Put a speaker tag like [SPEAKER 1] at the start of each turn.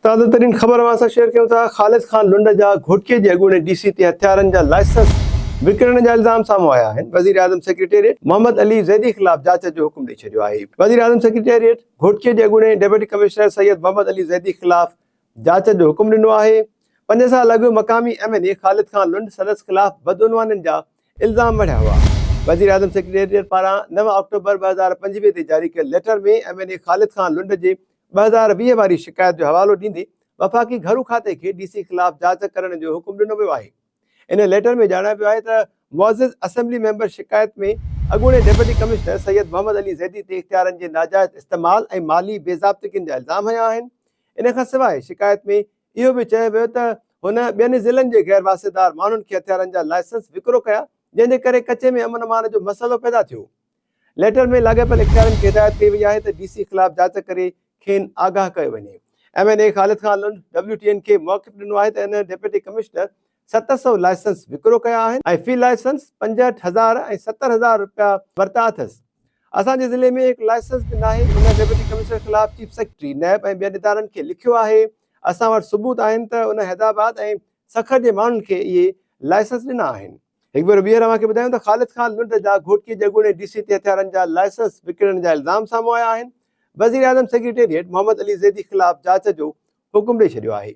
[SPEAKER 1] ताज़ा तरीन ख़बर असां शेयर कयूं था। ख़ालिद ख़ान लुंड जा घोटके जे अॻूणे डीसी ते हथियारनि जा लाइसेंस विकिणण जा इल्ज़ाम साम्हूं आया आहिनि। वज़ीर आज़म सेक्रेटेरिएट मोहम्मद अली ज़ैदी ख़िलाफ़ जांच जो हुकुम ॾेई छॾियो आहे। वज़ीर आज़म सेक्रेटेरिएट घोटके जे अॻूणे डेप्यूटी कमिश्नर सैयद मोहम्मद अली ज़ैदी ख़िलाफ़ जांच जो हुकुम ॾिनो आहे। 5 साल अॻु मक़ामी MNA ख़ालिद ख़ान लुंड सदस ख़िलाफ़ बदउनवाननि जा इल्ज़ाम मढ़िया हुआ। वज़ीर आज़म सेक्रेटेरिएट पारां 9 अक्टूबर 2025 ते जारी कयल लेटर में MNA ख़ालिद ख़ान लुंड जे 2020 वारी शिकायत जो हवालो ॾींदे वफ़ाक़ी घरू खाते खे DC ख़िलाफ़ जांच करण जो हुकुम ॾिनो वियो आहे। इन लेटर में ॼाणायो वियो आहे त मुअज़्ज़िज़ असेंबली मेंबर शिकायत में अॻूणे डेप्यूटी कमिश्नर सैयद मोहम्मद अली ज़ैदी ते इख़्तियारनि जे नाजाइज़ इस्तेमाल ऐं माली बेज़ाब्तिगियुनि जा इल्ज़ाम हया आहिनि। इन खां सवाइ शिकायत में इहो बि चयो वियो त हुन ॿियनि ज़िलनि जे गैर वासेदार माण्हुनि खे हथियारनि जा लाइसेंस विकिरो कया, जंहिंजे करे कचे में अमन अमान जो मसइलो पैदा थियो। लेटर में लाॻापियल इख़्तियारनि खे हिदायत कई वई आहे त DC ख़िलाफ़ जांच करे खेनि आगाह कयो वञे। MNA ख़ालिद ख़ान लुंड WTN खे मौक़िफ़ ॾिनो आहे त इन डेप्यूटी कमिश्नर 700 लाइसेंस विकिरो कया आहिनि ऐं फ़ी लाइसेंस 65,000 ऐं 70,000 रुपया वरिता अथसि। असांजे ज़िले में हिकु लाइसेंस बि नाहे। हुन डेप्यूटी कमिश्नर ख़िलाफ़ चीफ सेक्रेटरी नैब ऐं ॿियनि इदारनि खे लिखियो आहे। असां वटि सबूत आहिनि त उन हैदराबाद ऐं सखर जे माण्हुनि खे इहे लाइसेंस ॾिना आहिनि। हिकु भेरो ॿीहर तव्हांखे ॿुधायूं त ख़ालिद ख़ान लुंड जा घोटके जे अॻूणे DC ते हथियारनि जा लाइसेंस विकिणण जा इल्ज़ाम साम्हूं आया आहिनि। वज़ीर आज़म सेक्रेटेरिएट मोहम्मद अली ज़ैदी ख़िलाफ़ जांच जो हुकुम ॾेई छॾियो आहे।